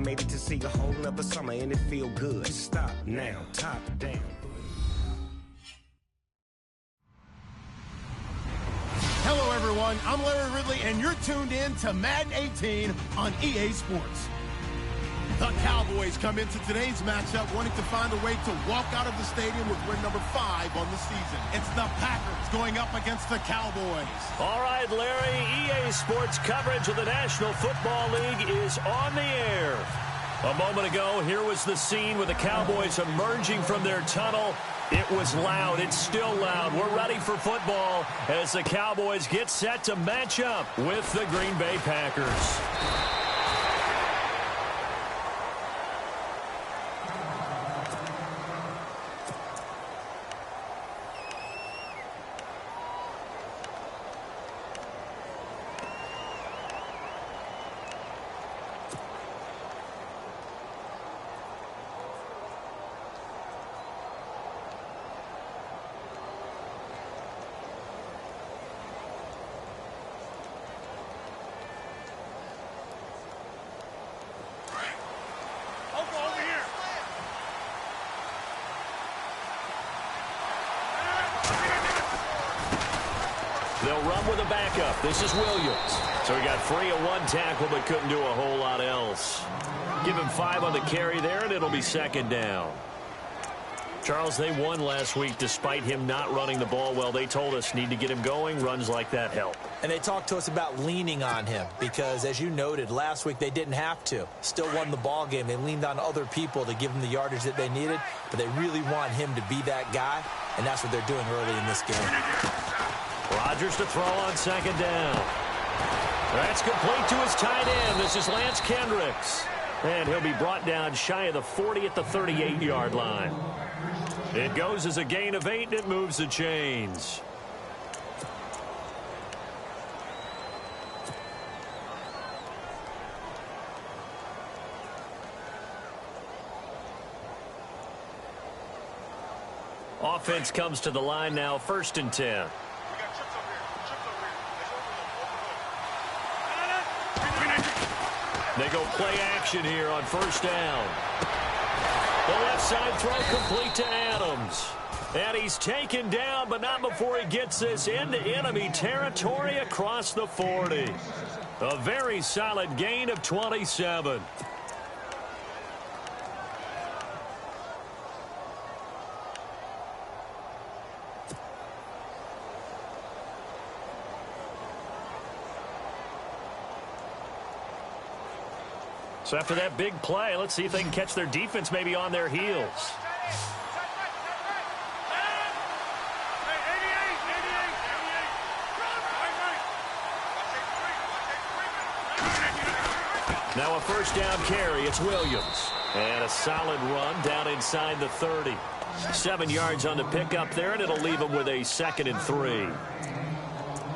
made it to see a whole nother summer and it feel good. Stop now, top down. Hello, everyone. I'm Larry Ridley, and you're tuned in to Madden 18 on EA Sports. The Cowboys come into today's matchup wanting to find a way to walk out of the stadium with win number 5 on the season. It's the Packers going up against the Cowboys. All right, Larry, EA Sports coverage of the National Football League is on the air. A moment ago, here was the scene with the Cowboys emerging from their tunnel. It was loud. It's still loud. We're ready for football as the Cowboys get set to match up with the Green Bay Packers. They'll run with a backup. This is Williams. So he got free of one tackle but couldn't do a whole lot else. Give him 5 on the carry there, and it'll be second down. Charles, they won last week despite him not running the ball well. They told us need to get him going. Runs like that help. And they talked to us about leaning on him because, as you noted, last week they didn't have to. Still won the ball game. They leaned on other people to give them the yardage that they needed, but they really want him to be that guy, and that's what they're doing early in this game. Rodgers to throw on second down. That's complete to his tight end. This is Lance Kendricks. And he'll be brought down shy of the 40 at the 38-yard line. It goes as a gain of 8, and it moves the chains. Offense comes to the line now, 1st and 10. They go play action here on 1st down. The left side throw complete to Adams. And he's taken down, but not before he gets this into enemy territory across the 40. A very solid gain of 27. So after that big play, let's see if they can catch their defense maybe on their heels. Now a 1st down carry. It's Williams. And a solid run down inside the 30. 7 yards on the pickup there, and it'll leave him with a 2nd and 3.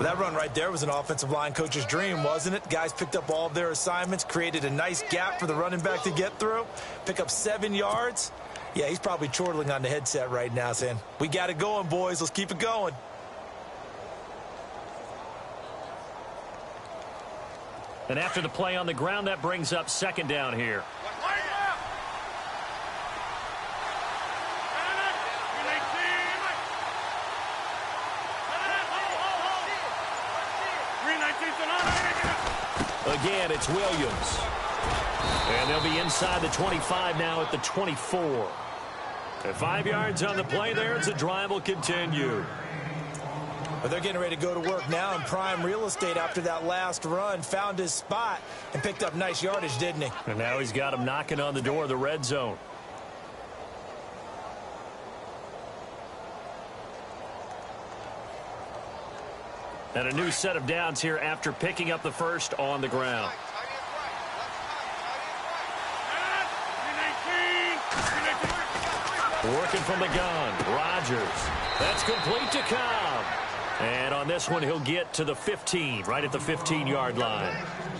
Well, that run right there was an offensive line coach's dream, wasn't it? Guys picked up all of their assignments, created a nice gap for the running back to get through, pick up 7 yards. Yeah, he's probably chortling on the headset right now saying, we got it going, boys. Let's keep it going. And after the play on the ground, that brings up 2nd down here. Again, it's Williams. And they'll be inside the 25 now at the 24. And 5 yards on the play there as the drive will continue. But they're getting ready to go to work now in prime real estate after that last run. Found his spot and picked up nice yardage, didn't he? And now he's got him knocking on the door of the red zone. And a new set of downs here after picking up the 1st on the ground. Working from the gun, Rodgers. That's complete to Cobb. And on this one, he'll get to the 15, right at the 15-yard line.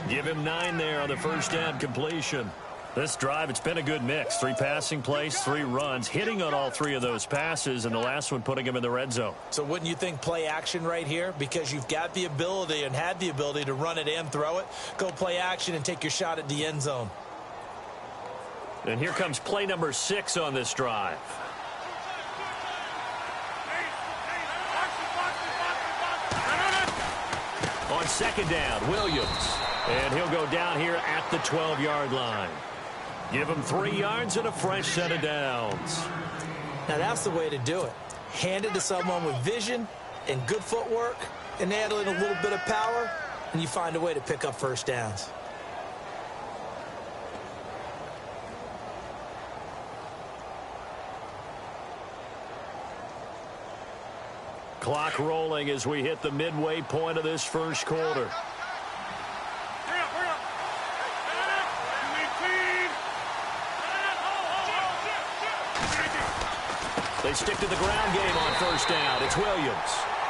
Give him 9 there on the 1st down completion. This drive, it's been a good mix. 3 passing plays, 3 runs, hitting on all 3 of those passes, and the last one putting him in the red zone. So wouldn't you think play action right here? Because you've got the ability and had the ability to run it and throw it. Go play action and take your shot at the end zone. And here comes play number 6 on this drive. On second down, Williams. And he'll go down here at the 12-yard line. Give him 3 yards and a fresh set of downs. Now that's the way to do it. Hand it to someone with vision and good footwork and add in a little bit of power, and you find a way to pick up first downs. Clock rolling as we hit the midway point of this first quarter. They stick to the ground game on first down. It's Williams.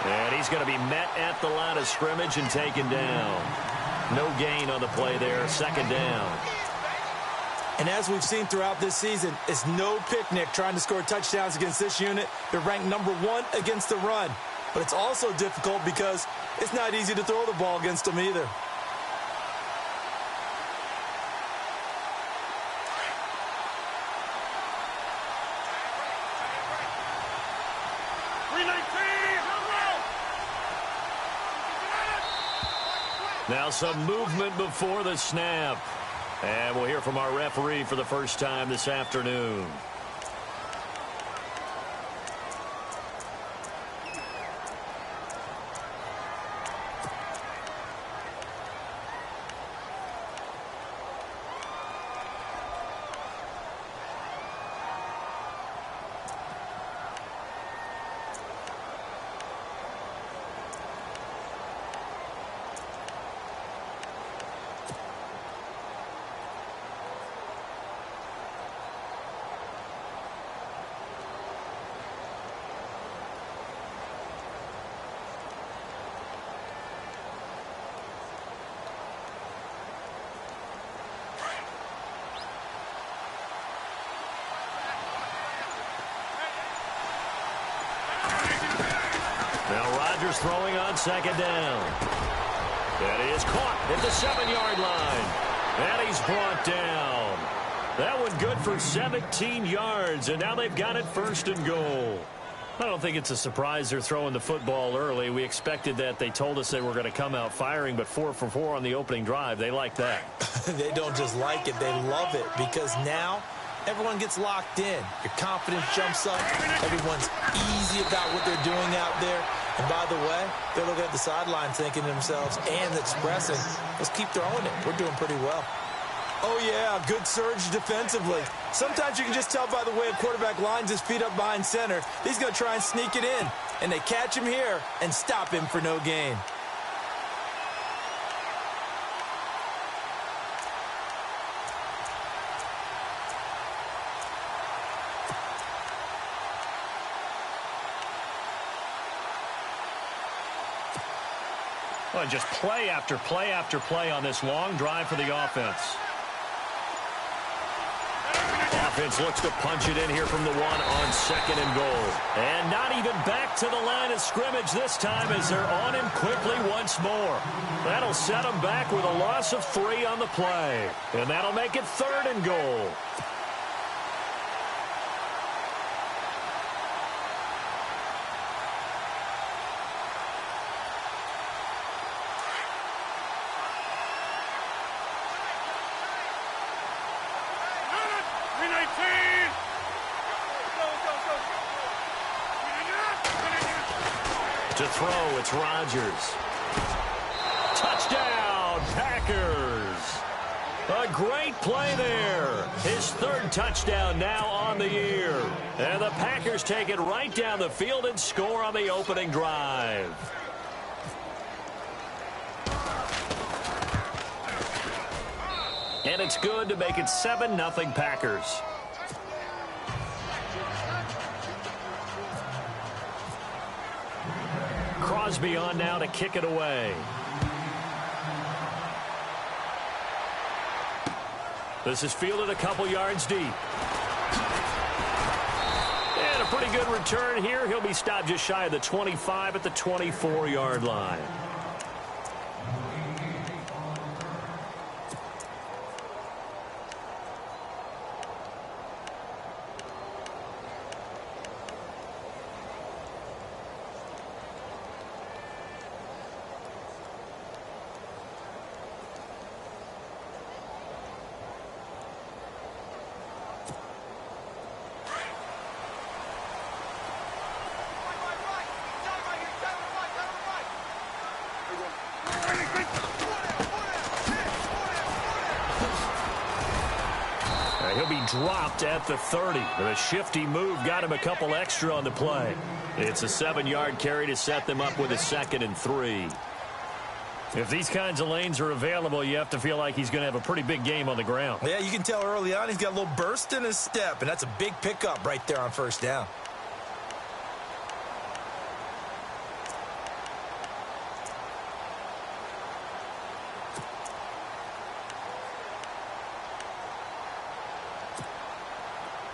And he's going to be met at the line of scrimmage and taken down. No gain on the play there. Second down. And as we've seen throughout this season, it's no picnic trying to score touchdowns against this unit. They're ranked number 1 against the run. But it's also difficult because it's not easy to throw the ball against them either. Now some movement before the snap. And we'll hear from our referee for the first time this afternoon. Throwing on second down. And he is caught at the 7-yard line. And he's brought down. That one good for 17 yards, and now they've got it first and goal. I don't think it's a surprise they're throwing the football early. We expected that. They told us they were going to come out firing, but 4 for 4 on the opening drive. They like that. They don't just like it, they love it, because now everyone gets locked in. Your confidence jumps up. Everyone's easy about what they're doing out there. And by the way, they're looking at the sideline thinking to themselves and expressing, let's keep throwing it. We're doing pretty well. Oh, yeah, good surge defensively. Sometimes you can just tell by the way a quarterback lines his feet up behind center. He's going to try and sneak it in. And they catch him here and stop him for no gain. Well, just play after play after play on this long drive for the offense. Offense looks to punch it in here from the 1 on second and goal. And not even back to the line of scrimmage this time as they're on him quickly once more. That'll set them back with a loss of 3 on the play. And that'll make it third and goal. To throw, it's Rodgers. Touchdown, Packers. A great play there. His 3rd touchdown now on the year. And the Packers take it right down the field and score on the opening drive. And it's good to make it 7-0 Packers. Crosby on now to kick it away. This is fielded a couple yards deep. And a pretty good return here. He'll be stopped just shy of the 25 at the 24-yard line. He'll be dropped at the 30. The shifty move got him a couple extra on the play. It's a 7-yard carry to set them up with a 2nd and 3. If these kinds of lanes are available, you have to feel like he's going to have a pretty big game on the ground. Yeah, you can tell early on he's got a little burst in his step, and that's a big pickup right there on first down.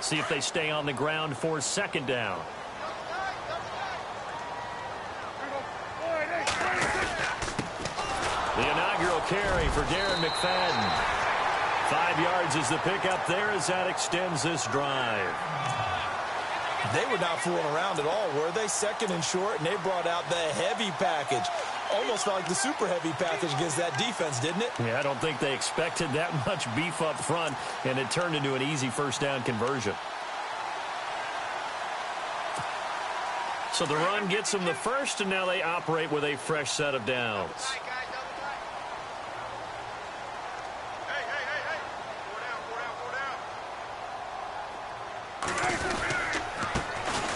See if they stay on the ground for 2nd down. The inaugural carry for Darren McFadden. 5 yards is the pickup there as that extends this drive. They were not fooling around at all, were they? 2nd and short, and they brought out the heavy package. Almost felt like the super heavy package against that defense, didn't it? Yeah, I don't think they expected that much beef up front, and it turned into an easy first down conversion. So the run gets them the first, and now they operate with a fresh set of downs.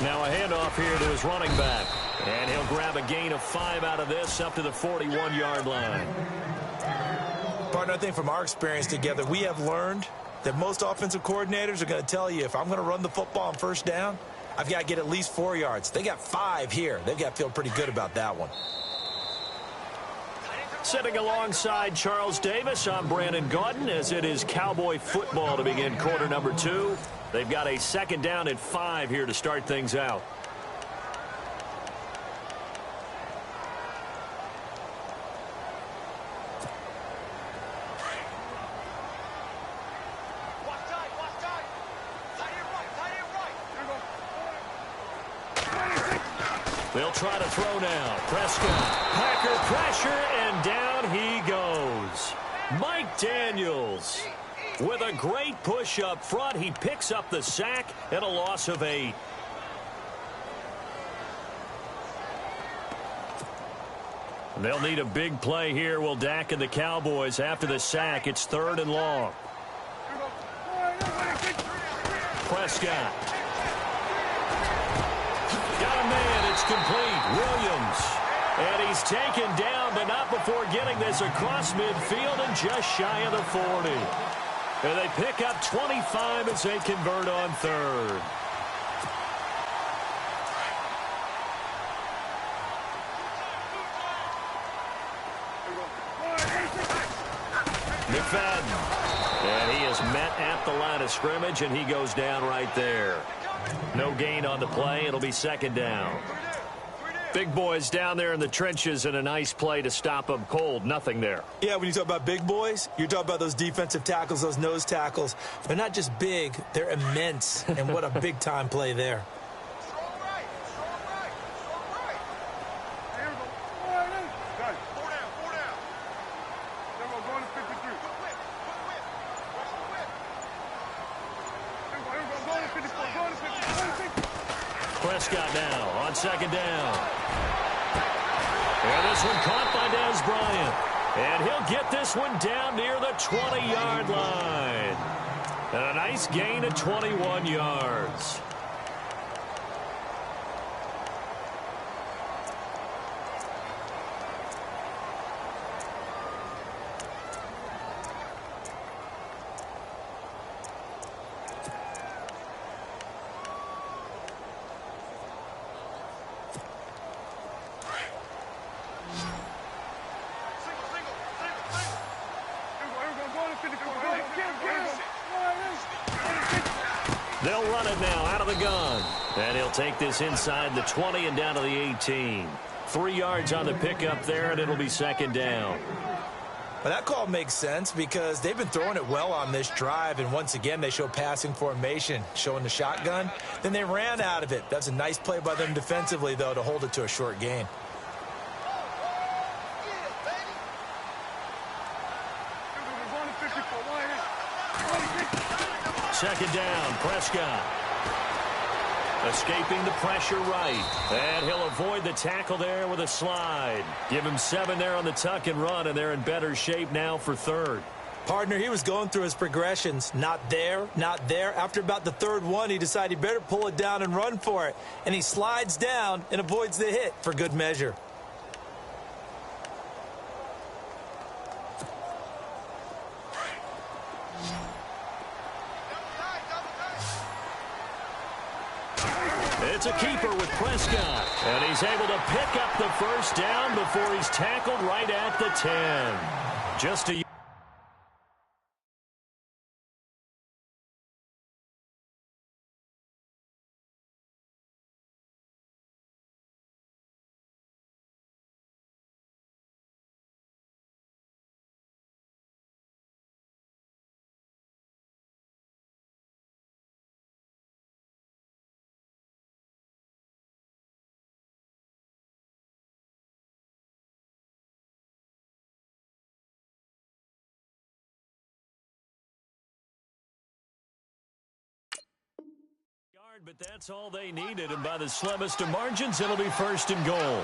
Now a handoff here to his running back. And he'll grab a gain of 5 out of this up to the 41-yard line. Partner, I think from our experience together, we have learned that most offensive coordinators are going to tell you, if I'm going to run the football on first down, I've got to get at least 4 yards. They got 5 here. They've got to feel pretty good about that one. Sitting alongside Charles Davis, I'm Brandon Gaudin, as it is Cowboy football to begin quarter number 2. They've got a 2nd down and 5 here to start things out. They'll try to throw now. Prescott. Packer pressure, and down he goes. Mike Daniels with a great push up front. He picks up the sack and a loss of 8. They'll need a big play here, will Dak and the Cowboys. After the sack, it's 3rd and long. Prescott. Got a man, it's complete. Williams. And he's taken down, but not before getting this across midfield and just shy of the 40. And they pick up 25 as they convert on 3rd. McFadden. And he is met at the line of scrimmage, and he goes down right there. No gain on the play. It'll be 2nd down. Big boys down there in the trenches, and a nice play to stop them cold. Nothing there. Yeah, when you talk about big boys, you're talking about those defensive tackles, those nose tackles. They're not just big, they're immense. And what a big-time play there. Prescott now on 2nd down. And this one caught by Dez Bryant. And he'll get this one down near the 20-yard line. And a nice gain of 21 yards. They'll run it now out of the gun. And he'll take this inside the 20 and down to the 18. 3 yards on the pickup there, and it'll be 2nd down. Well, that call makes sense because they've been throwing it well on this drive, and once again they show passing formation, showing the shotgun. Then they ran out of it. That's a nice play by them defensively, though, to hold it to a short gain. Second down, Prescott. Escaping the pressure right. And he'll avoid the tackle there with a slide. Give him 7 there on the tuck and run, and they're in better shape now for third. Partner, he was going through his progressions. Not there, not there. After about the third one, he decided he better pull it down and run for it. And he slides down and avoids the hit for good measure. It's a keeper with Prescott. And he's able to pick up the first down before he's tackled right at the 10. Just a but that's all they needed, and by the slimmest of margins, it'll be 1st and goal.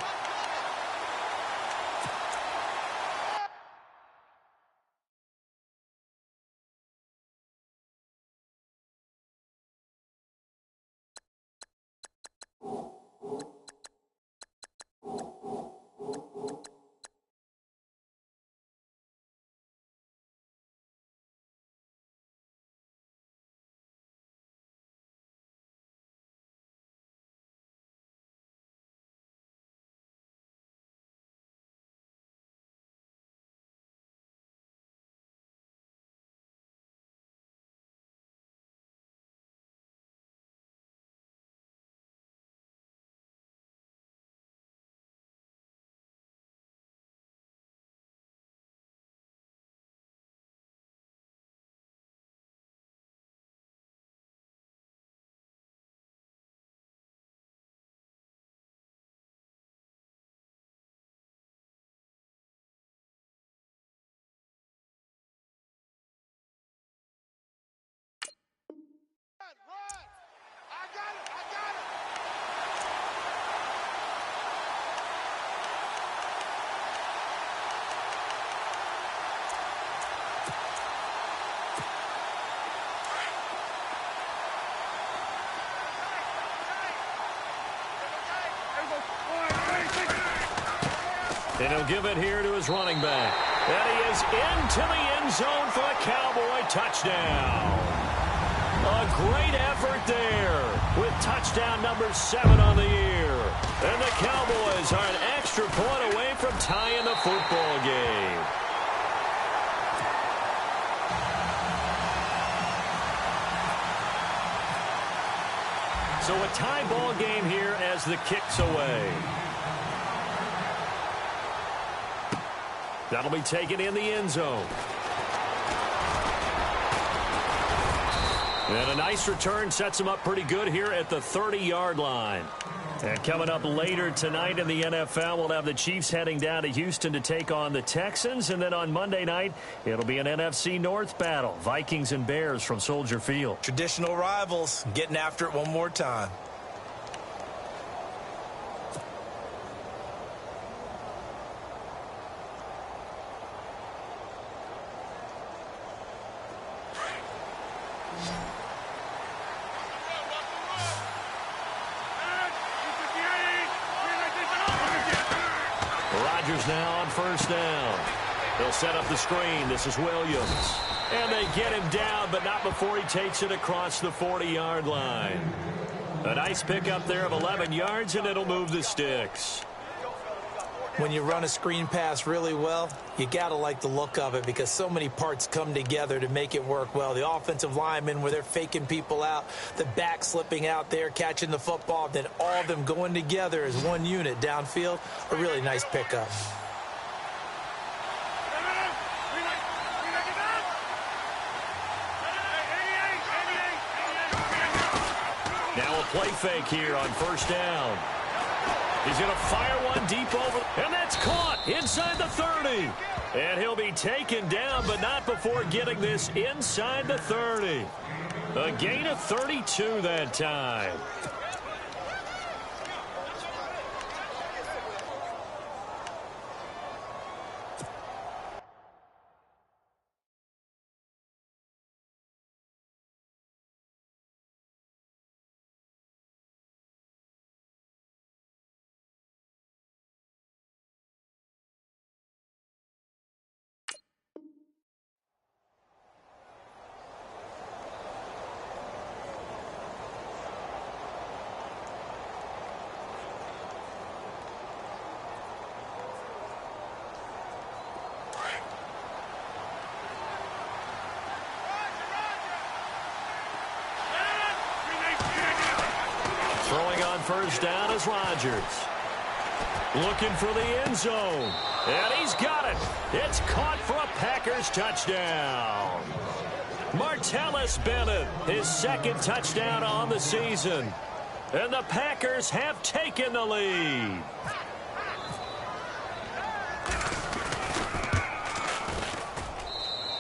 And he'll give it here to his running back. And he is into the end zone for a Cowboy touchdown. A great effort there with touchdown number 7 on the year. And the Cowboys are an extra point away from tying the football game. So a tie ball game here as the kick's away. That'll be taken in the end zone. And a nice return sets him up pretty good here at the 30-yard line. And coming up later tonight in the NFL, we'll have the Chiefs heading down to Houston to take on the Texans. And then on Monday night, it'll be an NFC North battle. Vikings and Bears from Soldier Field. Traditional rivals getting after it one more time. Now on 1st down. They'll set up the screen. This is Williams. And they get him down, but not before he takes it across the 40-yard line. A nice pickup there of 11 yards, and it'll move the sticks. When you run a screen pass really well, you got to like the look of it because so many parts come together to make it work well. The offensive linemen, where they're faking people out, the back slipping out there, catching the football, then all of them going together as one unit downfield. A really nice pickup. Now a play fake here on 1st down. He's going to fire one deep over, and that's caught inside the 30. And he'll be taken down, but not before getting this inside the 30. A gain of 32 that time. first down is Rodgers. Looking for the end zone. And he's got it. It's caught for a Packers touchdown. Martellus Bennett, his second touchdown on the season. And the Packers have taken the lead.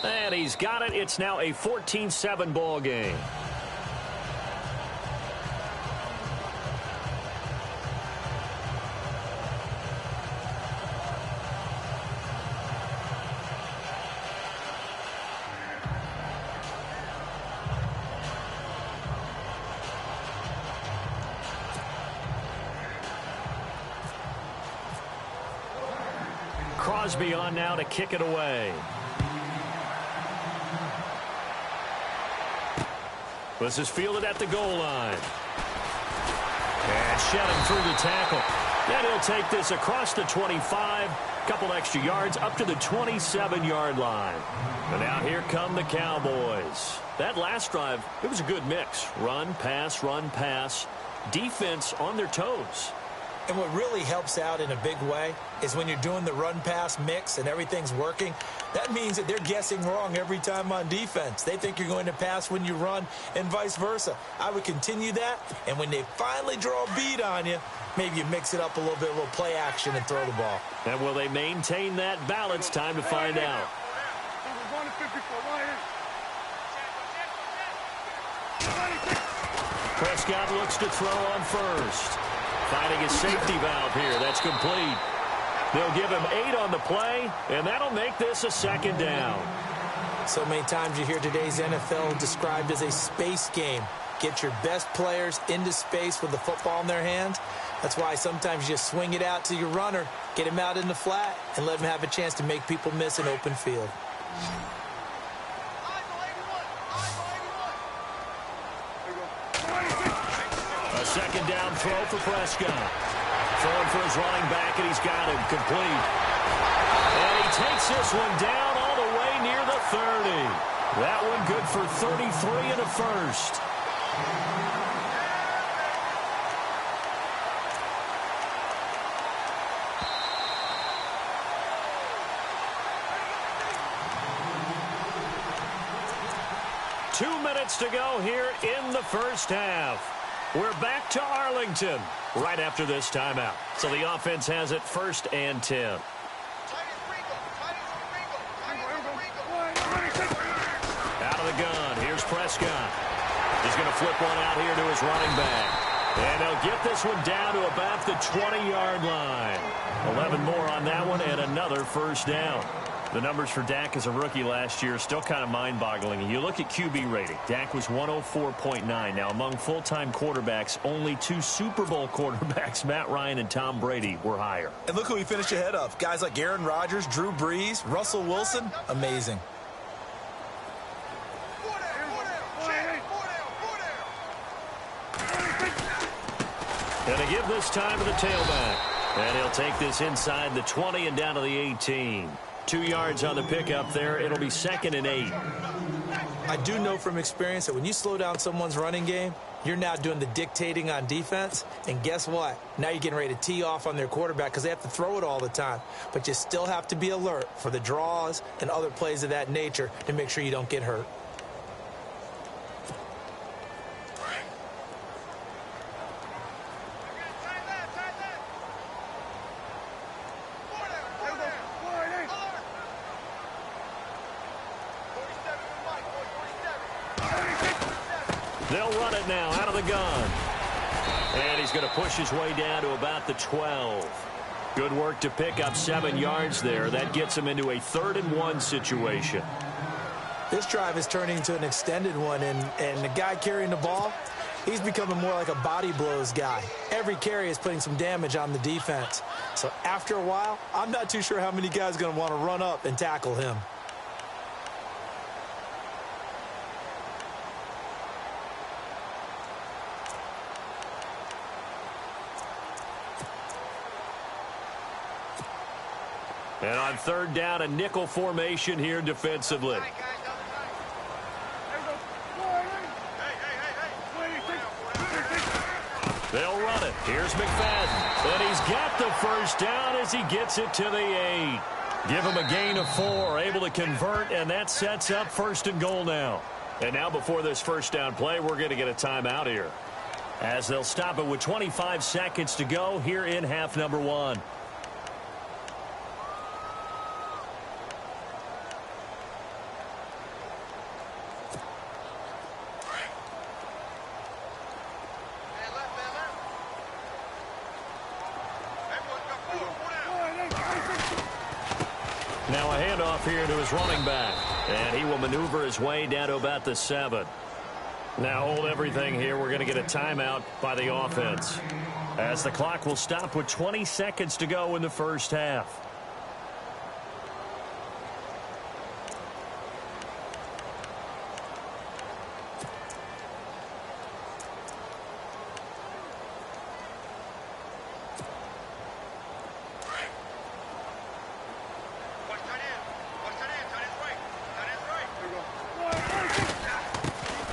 And he's got it. It's now a 14-7 ball game. Crosby on now to kick it away. This is fielded at the goal line. And shedding through the tackle. And he'll take this across the 25. Couple extra yards up to the 27-yard line. And now here come the Cowboys. That last drive, it was a good mix. Run, pass, defense on their toes. And what really helps out in a big way is when you're doing the run-pass mix and everything's working, that means that they're guessing wrong every time on defense. They think you're going to pass when you run and vice versa. I would continue that, and when they finally draw a beat on you, maybe you mix it up a little bit, a little play action and throw the ball. And will they maintain that balance? Time to find out. Prescott looks to throw on first. Finding his safety valve here. That's complete. They'll give him 8 on the play, and that'll make this a second down. So many times you hear today's NFL described as a space game. Get your best players into space with the football in their hands. That's why sometimes you just swing it out to your runner, get him out in the flat, and let him have a chance to make people miss an open field. A second down throw for Prescott. Throwing for his running back, and he's got him complete. And he takes this one down all the way near the 30. That one good for 33 and a first. Two minutes to go here in the first half. We're back to Arlington right after this timeout. So the offense has it 1st and 10. Out of the gun. Here's Prescott. He's going to flip one out here to his running back. And they'll get this one down to about the 20-yard line. 11 more on that one and another first down. The numbers for Dak as a rookie last year are still kind of mind-boggling. You look at QB rating. Dak was 104.9. Now, among full-time quarterbacks, only 2 Super Bowl quarterbacks, Matt Ryan and Tom Brady, were higher. And look who he finished ahead of. Guys like Aaron Rodgers, Drew Brees, Russell Wilson. Amazing. And they give this time to the tailback. And he'll take this inside the 20 and down to the 18. 2 yards on the pickup there. It'll be 2nd and 8. I do know from experience that when you slow down someone's running game, you're now doing the dictating on defense. And guess what? Now you're getting ready to tee off on their quarterback because they have to throw it all the time. But you still have to be alert for the draws and other plays of that nature to make sure you don't get hurt. They'll run it now out of the gun. And he's going to push his way down to about the 12. Good work to pick up 7 yards there. That gets him into a 3rd and 1 situation. This drive is turning into an extended one, and the guy carrying the ball, he's becoming more like a body blows guy. Every carry is putting some damage on the defense. So after a while, I'm not too sure how many guys are going to want to run up and tackle him. And on 3rd down, a nickel formation here defensively. They'll run it. Here's McFadden. And he's got the first down as he gets it to the 8. Give him a gain of 4, able to convert, and that sets up 1st and goal now. And now before this first down play, we're going to get a timeout here, as they'll stop it with 25 seconds to go here in half number 1. Now a handoff here to his running back, and he will maneuver his way down to about the 7. Now hold everything here. We're going to get a timeout by the offense, as the clock will stop with 20 seconds to go in the first half.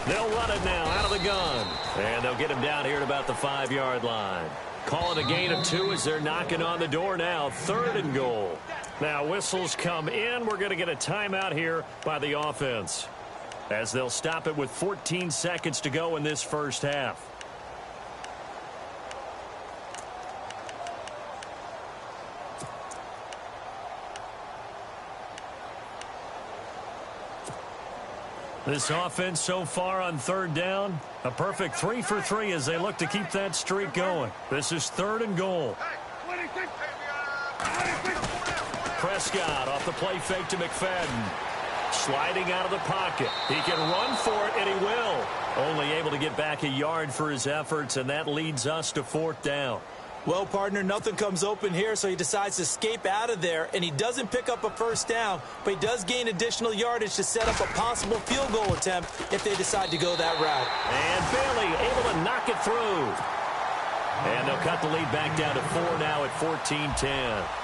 They'll run it now out of the gun. And they'll get him down here at about the 5-yard line. Call it a gain of 2 as they're knocking on the door now. 3rd and goal. Now whistles come in. We're going to get a timeout here by the offense, as they'll stop it with 14 seconds to go in this first half. This offense so far on 3rd down, a perfect 3 for 3 as they look to keep that streak going. This is 3rd and goal. Prescott off the play fake to McFadden. Sliding out of the pocket. He can run for it, and he will. Only able to get back a yard for his efforts, and that leads us to 4th down. Well, partner, nothing comes open here, so he decides to escape out of there, and he doesn't pick up a first down, but he does gain additional yardage to set up a possible field goal attempt if they decide to go that route. And Bailey able to knock it through. And they'll cut the lead back down to 4 now at 14-10.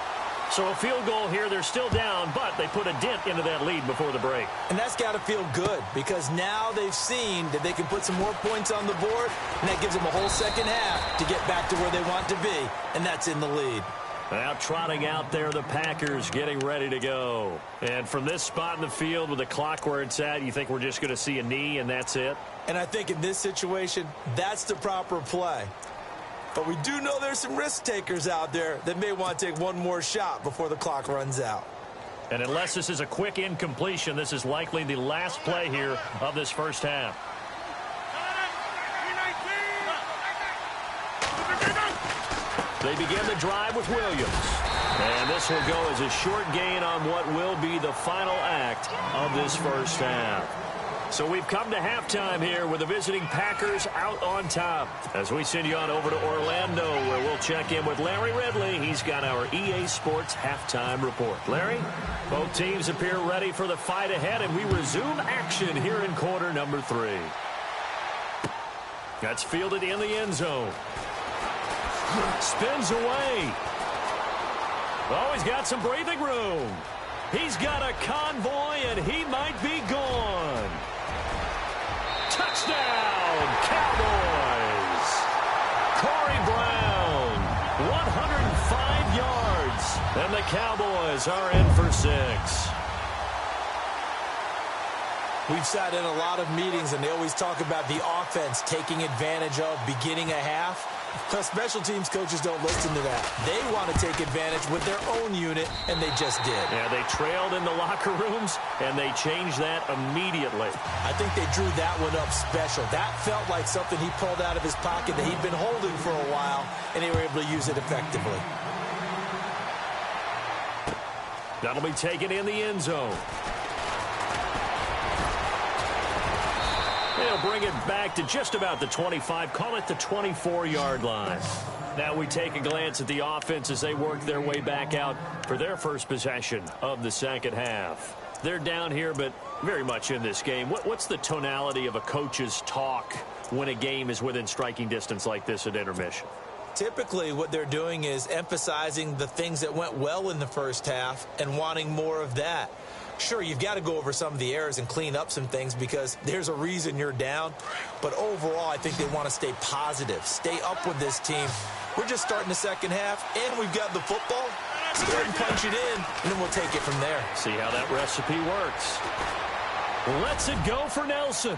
So a field goal here. They're still down, but they put a dent into that lead before the break. And that's got to feel good, because now they've seen that they can put some more points on the board, and that gives them a whole second half to get back to where they want to be, and that's in the lead. Now trotting out there, the Packers getting ready to go. And from this spot in the field with the clock where it's at, you think we're just going to see a knee and that's it? And I think in this situation, that's the proper play. But we do know there's some risk takers out there that may want to take one more shot before the clock runs out. And unless this is a quick incompletion, this is likely the last play here of this first half. They begin the drive with Williams. And this will go as a short gain on what will be the final act of this first half. So we've come to halftime here with the visiting Packers out on top, as we send you on over to Orlando, where we'll check in with Larry Ridley. He's got our EA Sports halftime report. Larry, both teams appear ready for the fight ahead, and we resume action here in quarter number 3. That's fielded in the end zone. Spins away. Oh, he's got some breathing room. He's got a convoy, and he might be gone. Touchdown, Cowboys. Corey Brown, 105 yards. And the Cowboys are in for 6. We've sat in a lot of meetings, and they always talk about the offense taking advantage of beginning a half. But special teams coaches don't listen to that. They want to take advantage with their own unit, and they just did. Yeah, they trailed in the locker rooms, and they changed that immediately. I think they drew that one up special. That felt like something he pulled out of his pocket that he'd been holding for a while, and they were able to use it effectively. That'll be taken in the end zone. They'll bring it back to just about the 25, call it the 24-yard line. Now we take a glance at the offense as they work their way back out for their first possession of the second half. They're down here, but very much in this game. What's the tonality of a coach's talk when a game is within striking distance like this at intermission? Typically, what they're doing is emphasizing the things that went well in the first half and wanting more of that. Sure, you've got to go over some of the errors and clean up some things because there's a reason you're down. But overall, I think they want to stay positive, stay up with this team. We're just starting the second half, and we've got the football. Let's go ahead and punch it in, and then we'll take it from there. See how that recipe works. Lets it go for Nelson.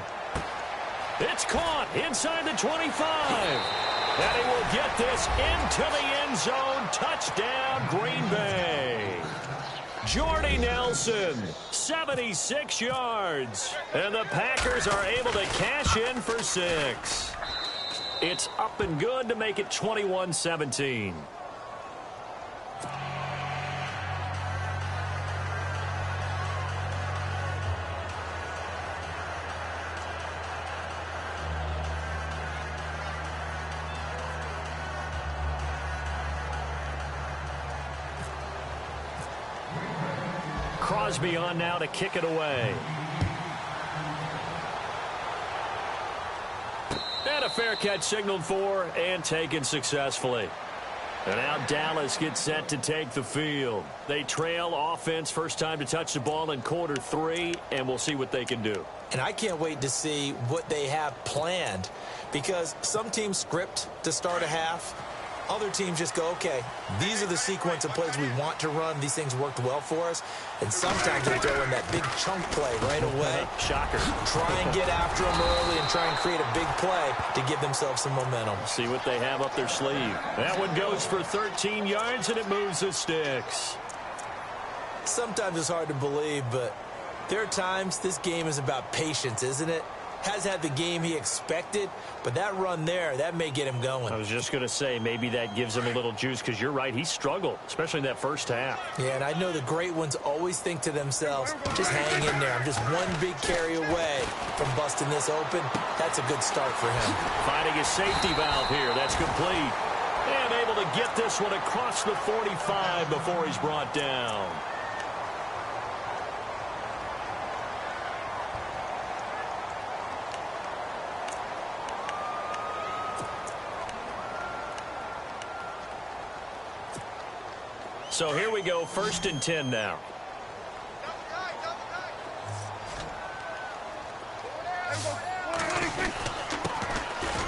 It's caught inside the 25. And he will get this into the end zone. Touchdown, Green Bay. Jordy Nelson, 76 yards. And the Packers are able to cash in for 6. It's up and good to make it 21-17. Crosby on now to kick it away. And a fair catch signaled for and taken successfully. And now Dallas gets set to take the field. They trail offense first time to touch the ball in quarter 3, and we'll see what they can do. And I can't wait to see what they have planned because some teams script to start a half. Other teams just go, okay, these are the sequence of plays we want to run. These things worked well for us. And sometimes they throw in that big chunk play right away. Shocker. Try and get after them early and try and create a big play to give themselves some momentum. See what they have up their sleeve. That one goes for 13 yards, and it moves the sticks. Sometimes it's hard to believe, but there are times this game is about patience, isn't it? Has had the game he expected, but that run there, that may get him going. I was just going to say, maybe that gives him a little juice because you're right, he struggled, especially in that first half. Yeah, and I know the great ones always think to themselves, just hang in there. I'm just one big carry away from busting this open. That's a good start for him. Finding his safety valve here. That's complete. And able to get this one across the 45 before he's brought down. So here we go, 1st and 10 now.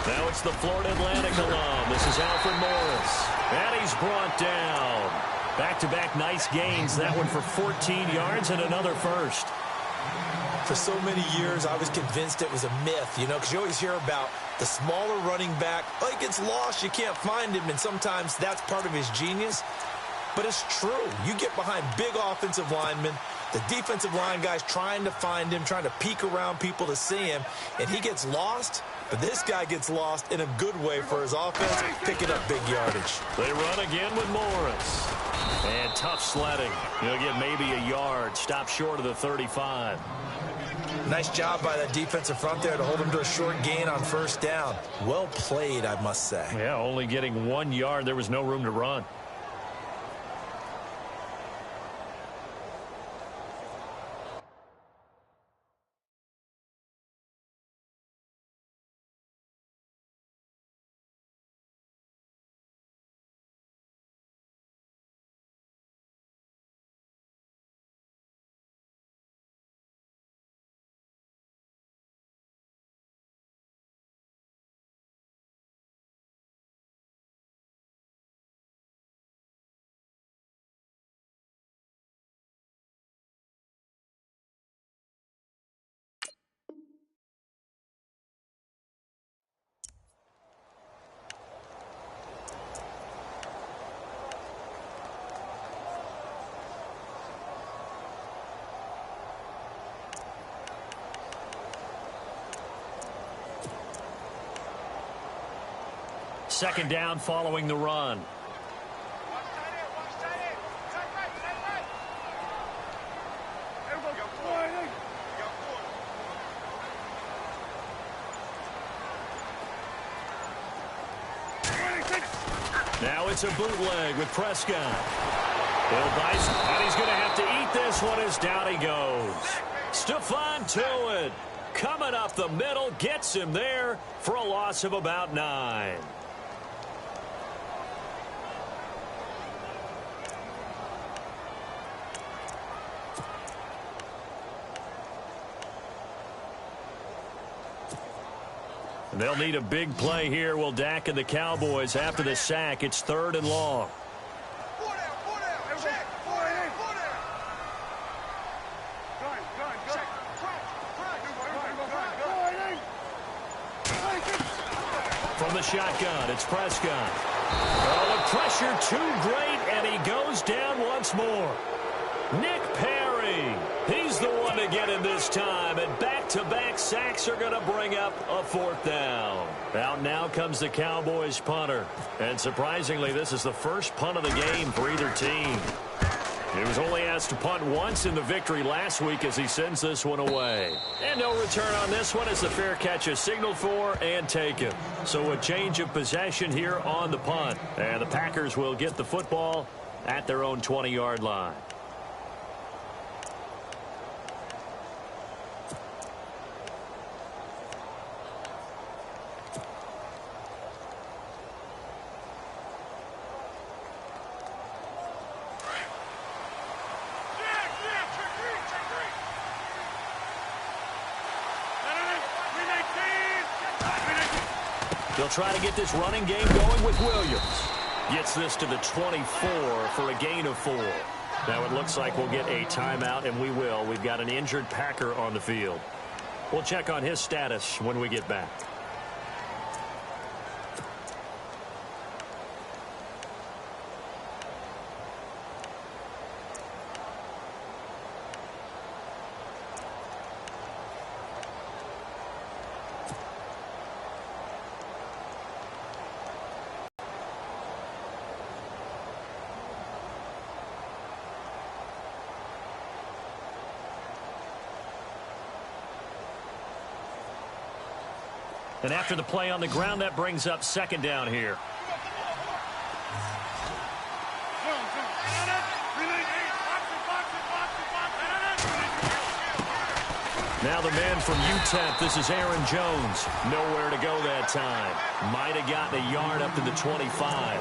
Now it's the Florida Atlantic alum. This is Alfred Morris. And he's brought down. Back-to-back nice gains. That one for 14 yards and another first. For so many years, I was convinced it was a myth, you know, because you always hear about the smaller running back. Oh, he gets lost, you can't find him, and sometimes that's part of his genius. But it's true. You get behind big offensive linemen, the defensive line guys trying to find him, trying to peek around people to see him, and he gets lost. But this guy gets lost in a good way for his offense, picking up big yardage. They run again with Morris. And tough sledding. He'll get maybe a yard. Stop short of the 35. Nice job by that defensive front there to hold him to a short gain on 1st down. Well played, I must say. Yeah, only getting 1 yard. There was no room to run. Second down following the run. Now it's a bootleg with Prescott. Bill Bison, and he's going to have to eat this one as down he goes. Stephon Tuitt coming up the middle, gets him there for a loss of about 9. They'll need a big play here. Will Dak and the Cowboys after the sack. It's 3rd and long. From the shotgun, it's Prescott. Oh, the pressure too great, and he goes down once more. Nick Perry, he's the one to get in this time, and back-to-back sacks are going to bring up a 4th down. Out now comes the Cowboys punter, and surprisingly, this is the first punt of the game for either team. He was only asked to punt once in the victory last week as he sends this one away. And no return on this one as the fair catch is signaled for and taken. So a change of possession here on the punt. And the Packers will get the football at their own 20-yard line. They'll try to get this running game going with Williams. Gets this to the 24 for a gain of 4. Now it looks like we'll get a timeout, and we will. We've got an injured Packer on the field. We'll check on his status when we get back. And after the play on the ground, that brings up 2nd down here. Now the man from UTEP, this is Aaron Jones. Nowhere to go that time. Might have gotten a yard up to the 25.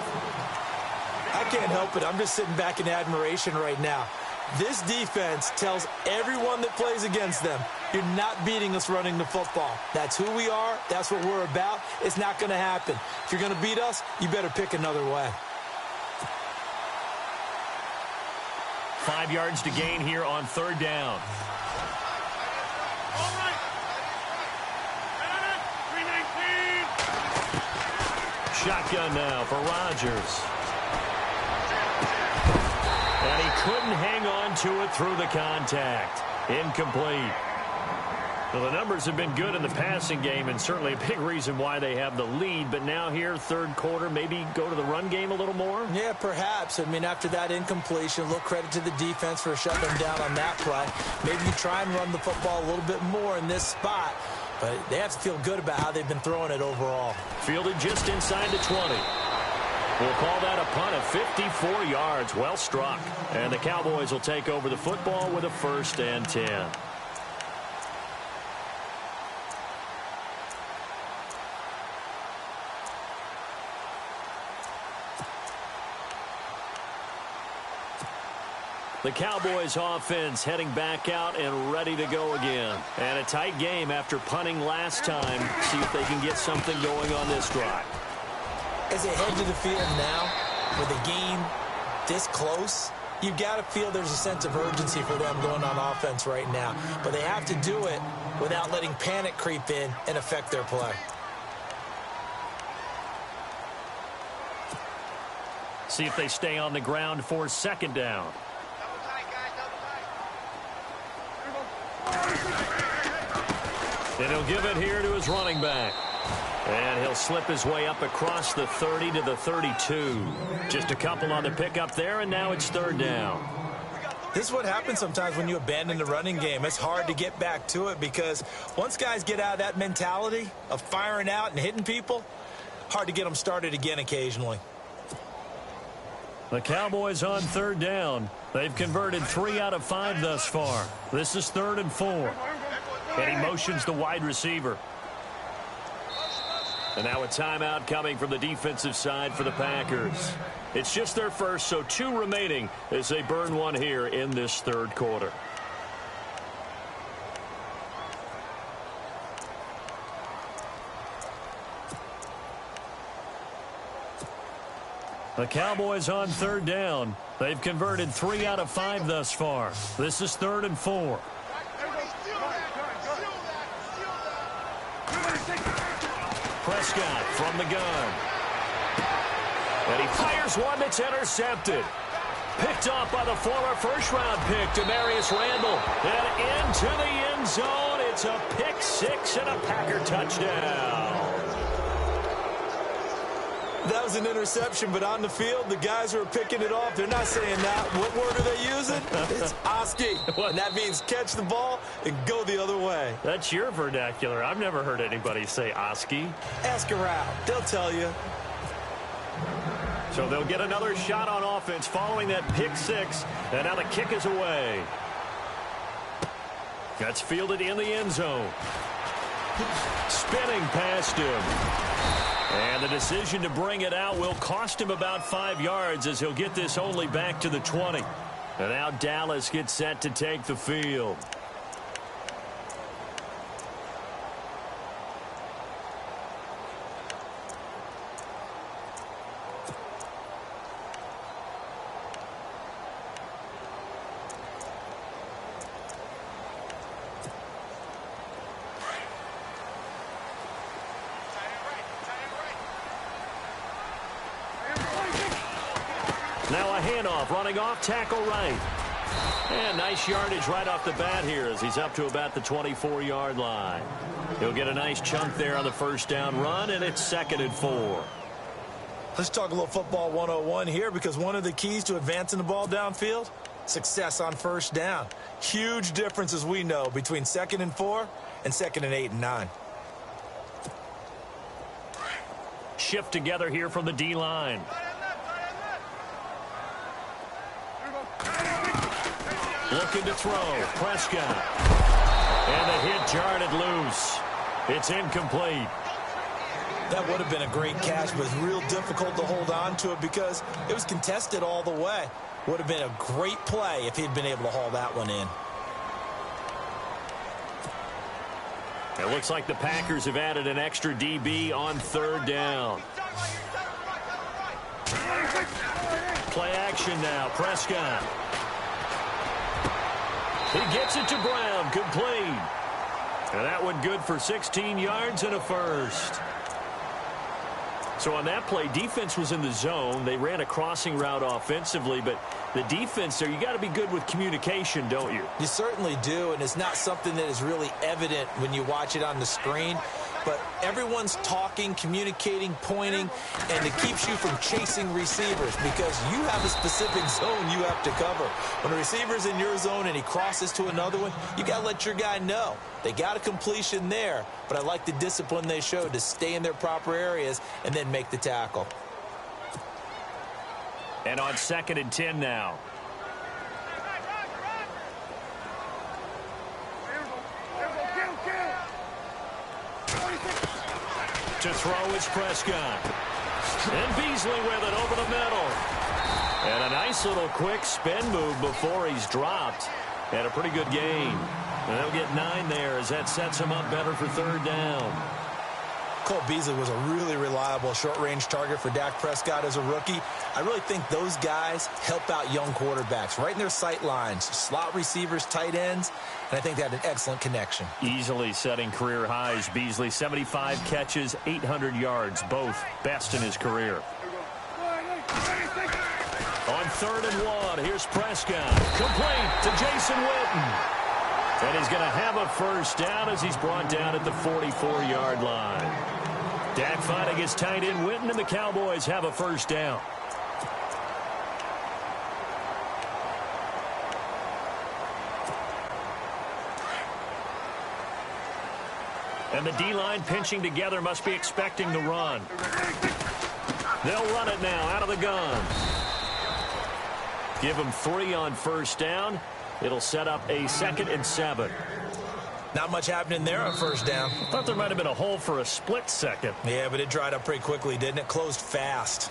I can't help it. I'm just sitting back in admiration right now. This defense tells everyone that plays against them, you're not beating us running the football. That's who we are. That's what we're about. It's not going to happen. If you're going to beat us, you better pick another way. 5 yards to gain here on 3rd down. Shotgun now for Rodgers. And he couldn't hang on to it through the contact. Incomplete. Well, the numbers have been good in the passing game, and certainly a big reason why they have the lead. But now here, 3rd quarter, maybe go to the run game a little more? Yeah, perhaps. I mean, after that incompletion, a little credit to the defense for shutting them down on that play. Maybe you try and run the football a little bit more in this spot. But they have to feel good about how they've been throwing it overall. Fielded just inside the 20. We'll call that a punt of 54 yards. Well struck. And the Cowboys will take over the football with a 1st and 10. The Cowboys offense heading back out and ready to go again. And a tight game after punting last time. See if they can get something going on this drive. As they head to the field now, with the game this close, you've got to feel there's a sense of urgency for them going on offense right now. But they have to do it without letting panic creep in and affect their play. See if they stay on the ground for 2nd down. And he'll give it here to his running back. And he'll slip his way up across the 30 to the 32. Just a couple on the pickup there, and now it's 3rd down. This is what happens sometimes when you abandon the running game. It's hard to get back to it because once guys get out of that mentality of firing out and hitting people, hard to get them started again occasionally. The Cowboys on 3rd down. They've converted 3 out of 5 thus far. This is 3rd and 4. And he motions the wide receiver. And now a timeout coming from the defensive side for the Packers. It's just their first, so 2 remaining as they burn one here in this 3rd quarter. The Cowboys on third down. They've converted 3 out of 5 thus far. This is 3rd and 4. Prescott from the gun. And he fires one that's intercepted. Picked off by the former first-round pick, Demarius Randall. And into the end zone. It's a pick 6 and a Packer touchdown. That was an interception, but on the field, the guys who are picking it off, they're not saying that. What word are they using? It's Oski. And that means catch the ball and go the other way. That's your vernacular. I've never heard anybody say Oski. Ask around. They'll tell you. So they'll get another shot on offense following that pick 6. And now the kick is away. That's fielded in the end zone. Spinning past him. And the decision to bring it out will cost him about 5 yards as he'll get this only back to the 20. And now Dallas gets set to take the field. Now a handoff, running off, tackle right. And nice yardage right off the bat here as he's up to about the 24-yard line. He'll get a nice chunk there on the first down run, and it's 2nd and 4. Let's talk a little football 101 here, because one of the keys to advancing the ball downfield, success on first down. Huge difference, as we know, between 2nd and 4 and 2nd and 8 and 9. Shift together here from the D-line. Looking to throw. Prescott. And the hit jarred loose. It's incomplete. That would have been a great catch, but it's real difficult to hold on to it because it was contested all the way. Would have been a great play if he'd been able to haul that one in. It looks like the Packers have added an extra DB on 3rd down. Play action now. Prescott. He gets it to Brown, complete. And that one good for 16 yards and a first. So on that play, defense was in the zone. They ran a crossing route offensively, but the defense there, you got to be good with communication, don't you? You certainly do, and it's not something that is really evident when you watch it on the screen. But everyone's talking, communicating, pointing, and it keeps you from chasing receivers because you have a specific zone you have to cover. When a receiver's in your zone and he crosses to another one, you got to let your guy know. They got a completion there, but I like the discipline they showed to stay in their proper areas and then make the tackle. And on 2nd and 10 now. To throw is Prescott. And Beasley with it over the middle. And a nice little quick spin move before he's dropped. And a pretty good gain. And they'll get 9 there as that sets him up better for 3rd down. Cole Beasley was a really reliable short-range target for Dak Prescott as a rookie. I really think those guys help out young quarterbacks right in their sight lines. Slot receivers, tight ends, and I think they had an excellent connection. Easily setting career highs. Beasley, 75 catches, 800 yards, both best in his career. On 3rd and 1, here's Prescott. Complete to Jason Witten. And he's going to have a first down as he's brought down at the 44-yard line. Dak finding his tight end Witten, and the Cowboys have a first down. And the D-line pinching together must be expecting the run. They'll run it now out of the gun. Give him 3 on first down. It'll set up a 2nd and 7. Not much happening there on first down. Thought there might have been a hole for a split second. Yeah, but it dried up pretty quickly, didn't it? Closed fast.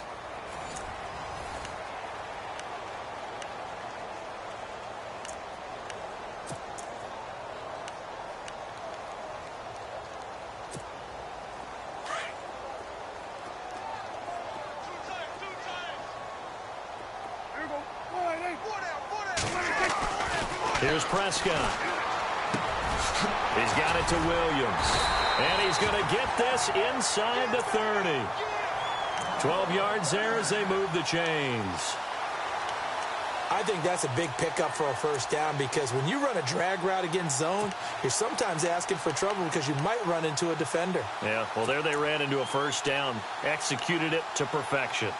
Here's Prescott. He's got it to Williams. And he's going to get this inside the 30. 12 yards there as they move the chains. I think that's a big pickup for a first down because when you run a drag route against zone, you're sometimes asking for trouble because you might run into a defender. Yeah, well, there they ran into a first down. Executed it to perfection.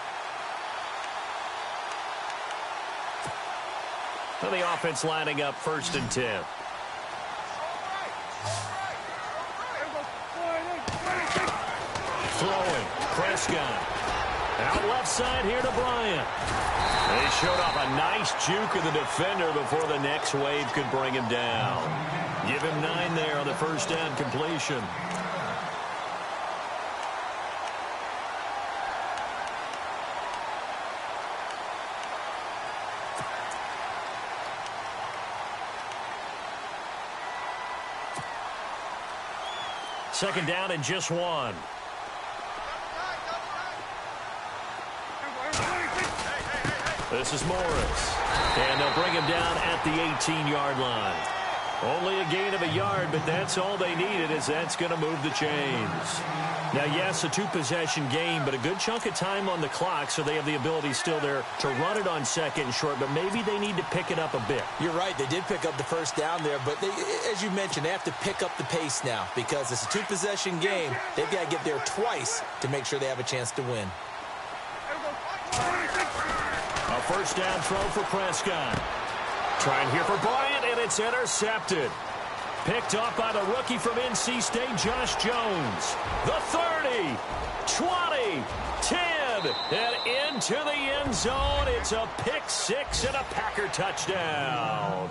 And the offense lining up 1st and 10. Throwing. Prescott. Out left side here to Bryant. They showed off a nice juke of the defender before the next wave could bring him down. Give him 9 there on the first down completion. Second down and just 1. This is Morris. And they'll bring him down at the 18-yard line. Only a gain of a yard, but that's all they needed, as that's going to move the chains. Now, yes, a 2-possession game, but a good chunk of time on the clock, so they have the ability still there to run it on 2nd and short, but maybe they need to pick it up a bit. You're right. They did pick up the first down there, but they, as you mentioned, they have to pick up the pace now because it's a 2-possession game. They've got to get there twice to make sure they have a chance to win. A first down throw for Prescott. Trying here for Bryant, and it's intercepted. Picked up by the rookie from NC State, Josh Jones. The 30, 20, 10, and into the end zone. It's a pick 6 and a Packer touchdown.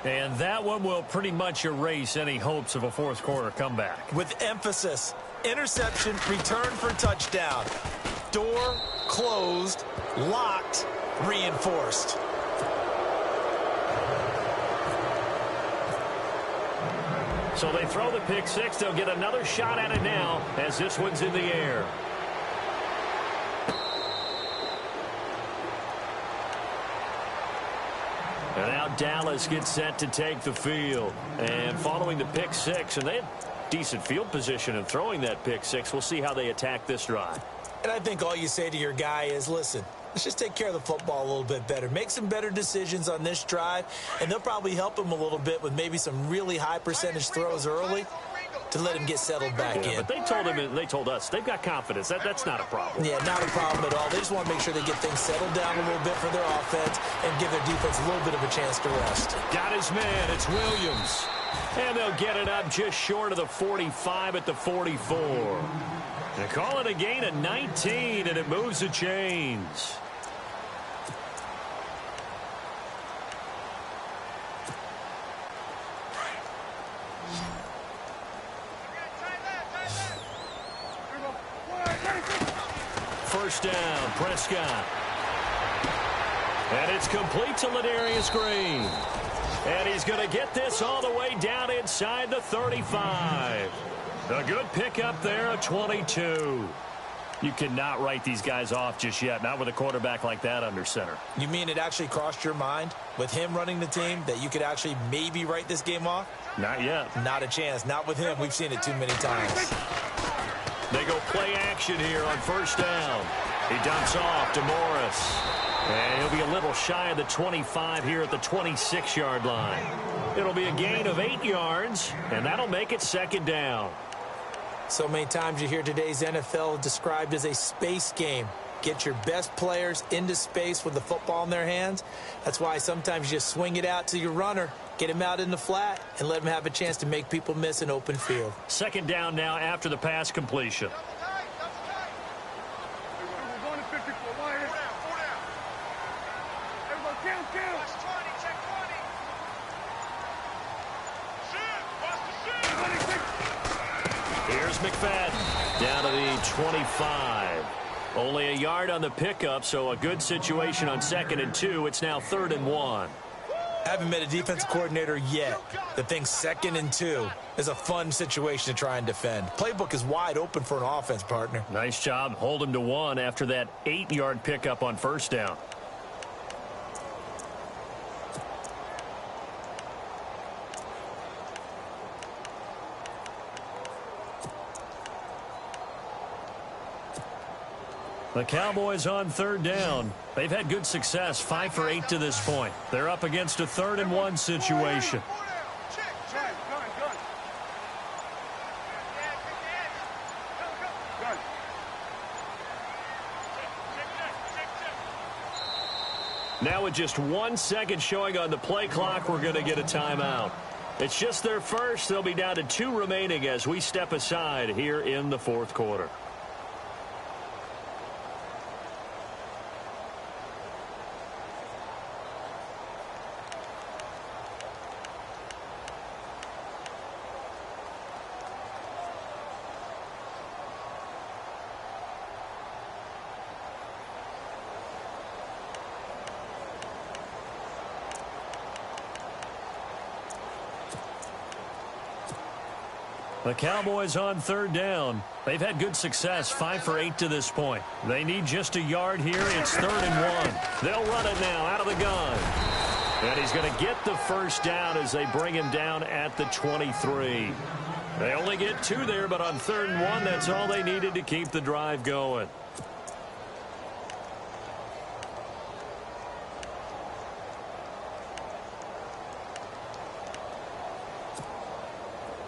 And that one will pretty much erase any hopes of a fourth quarter comeback. With emphasis, interception, return for touchdown. Door closed, locked, reinforced. So they throw the pick 6. They'll get another shot at it now as this one's in the air. And now Dallas gets set to take the field. And following the pick 6, and they had decent field position in throwing that pick 6. We'll see how they attack this drive. And I think all you say to your guy is, listen, let's just take care of the football a little bit better. Make some better decisions on this drive, and they'll probably help him a little bit with maybe some really high percentage throws early to let him get settled back in. But they told us they've got confidence. That's not a problem. Yeah, not a problem at all. They just want to make sure they get things settled down a little bit for their offense and give their defense a little bit of a chance to rest. Got his man. It's Williams. And they'll get it up just short of the 45 at the 44. They call it a gain of 19, and it moves the chains. First down, Prescott. And it's complete to Ladarius Green. And he's going to get this all the way down inside the 35. A good pickup there, a 22. You cannot write these guys off just yet, not with a quarterback like that under center. You mean it actually crossed your mind with him running the team that you could actually maybe write this game off? Not yet. Not a chance. Not with him. We've seen it too many times. They go play action here on first down. He dumps off to Morris. And he'll be a little shy of the 25 here at the 26-yard line. It'll be a gain of 8 yards, and that'll make it second down. So many times you hear today's NFL described as a space game. Get your best players into space with the football in their hands. That's why sometimes you just swing it out to your runner, get him out in the flat, and let him have a chance to make people miss an open field. Second down now after the pass completion. Here's McFadden down to the 25. Only a yard on the pickup, so a good situation on 2nd and 2. It's now 3rd and 1. Haven't met a defensive coordinator yet that thinks 2nd and 2 is a fun situation to try and defend. Playbook is wide open for an offense, partner. Nice job. Hold him to 1 after that 8-yard pickup on first down. The Cowboys on third down. They've had good success, 5 for 8 to this point. They're up against a 3rd and 1 situation. Now with just 1 second showing on the play clock, we're going to get a timeout. It's just their first. They'll be down to 2 remaining as we step aside here in the 4th quarter. The Cowboys on third down. They've had good success, 5 for 8 to this point. They need just a yard here. It's 3rd and 1. They'll run it now out of the gun. And he's going to get the first down as they bring him down at the 23. They only get 2 there, but on 3rd and 1, that's all they needed to keep the drive going.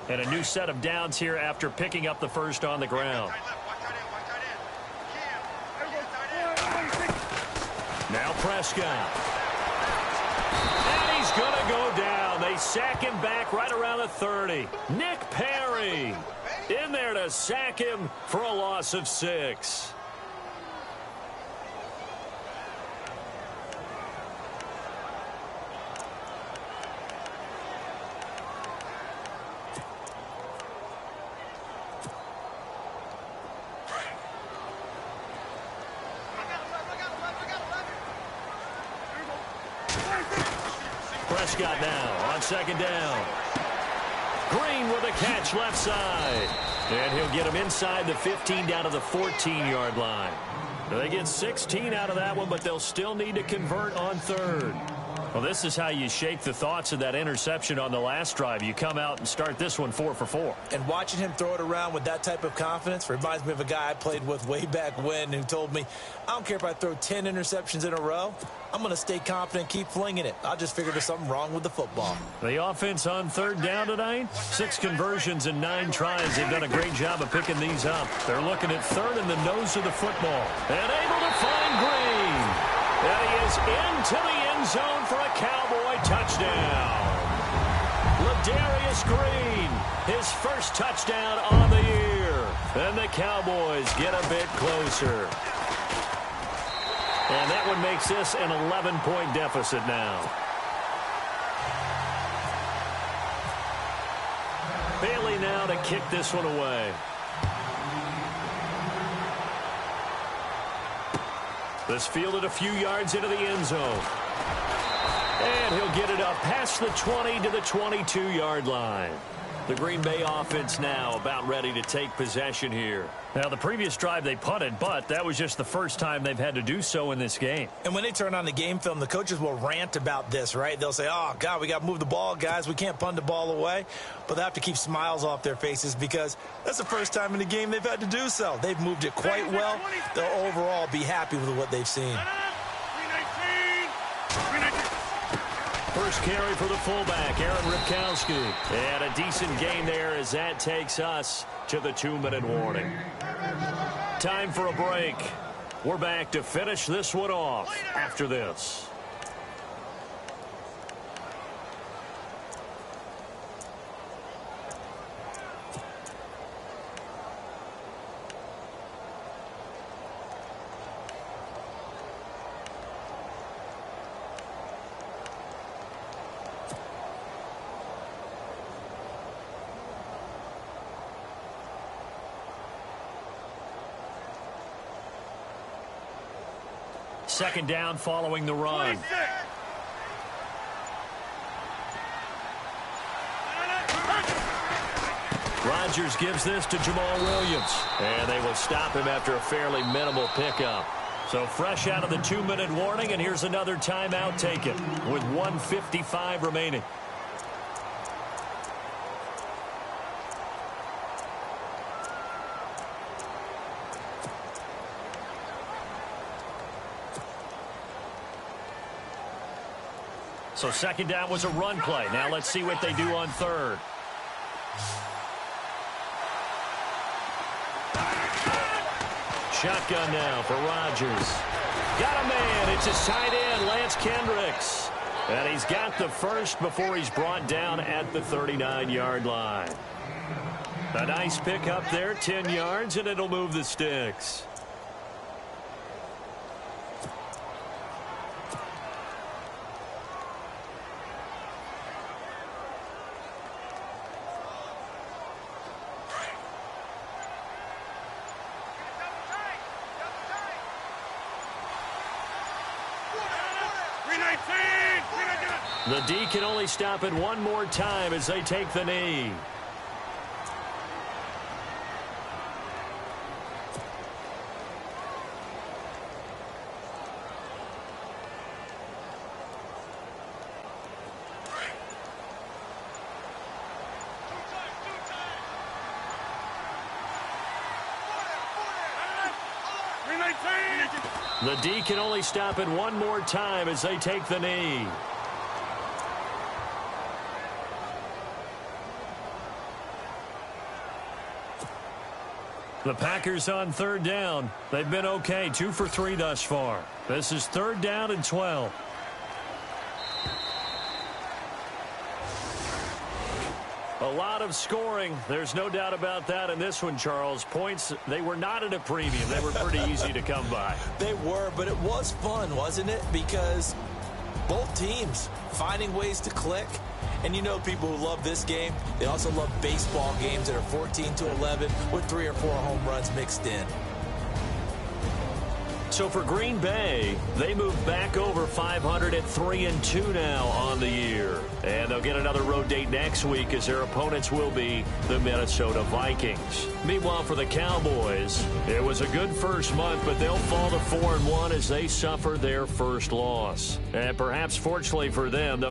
And a new set of downs here after picking up the first on the ground. Now Prescott. And he's going to go down. They sack him back right around the 30. Nick Perry in there to sack him for a loss of 6. Prescott now on 2nd down. Green with a catch left side. And he'll get him inside the 15 down to the 14-yard line. They get 16 out of that one, but they'll still need to convert on 3rd. Well, this is how you shake the thoughts of that interception on the last drive. You come out and start this one 4 for 4. And watching him throw it around with that type of confidence reminds me of a guy I played with way back when who told me, I don't care if I throw 10 interceptions in a row. I'm going to stay confident, keep flinging it. I just figured there's something wrong with the football. The offense on 3rd down tonight, 6 conversions and 9 tries. They've done a great job of picking these up. They're looking at 3rd in the nose of the football. And able to find Green. And he is into the end zone for a Cowboy touchdown. Ladarius Green, his first touchdown on the year. And the Cowboys get a bit closer. And that one makes this an 11-point deficit now. Bailey now to kick this one away. This fielded a few yards into the end zone. And he'll get it up past the 20 to the 22-yard line. The Green Bay offense now about ready to take possession here. Now, the previous drive they punted, but that was just the first time they've had to do so in this game. And when they turn on the game film, the coaches will rant about this, right? They'll say, oh, God, we got to move the ball, guys. We can't punt the ball away. But they have to keep smiles off their faces because that's the first time in the game they've had to do so. They've moved it quite well. They'll overall be happy with what they've seen. First carry for the fullback, Aaron Ripkowski. And a decent gain there as that takes us to the 2-minute warning. Time for a break. We're back to finish this one off after this. Second down following the run. Rodgers gives this to Jamal Williams. And they will stop him after a fairly minimal pickup. So fresh out of the 2-minute warning, and here's another timeout taken with 1:55 remaining. So second down was a run play. Now let's see what they do on third. Shotgun now for Rodgers. Got a man. It's his tight end, Lance Kendricks. And he's got the first before he's brought down at the 39-yard line. A nice pick up there, 10 yards, and it'll move the sticks. The D can only stop it one more time as they take the knee. The D can only stop it one more time as they take the knee. The Packers on third down. They've been okay, 2 for 3 thus far. This is third down and 12. A lot of scoring. There's no doubt about that in this one, Charles. Points, they were not at a premium. They were pretty easy to come by. They were, but it was fun, wasn't it? Because both teams finding ways to click. And you know people who love this game, they also love baseball games that are 14-11 with 3 or 4 home runs mixed in. So for Green Bay, they move back over 500 at 3-2 now on the year. And they'll get another road date next week as their opponents will be the Minnesota Vikings. Meanwhile, for the Cowboys, it was a good first month, but they'll fall to 4-1 as they suffer their first loss. And perhaps fortunately for them, the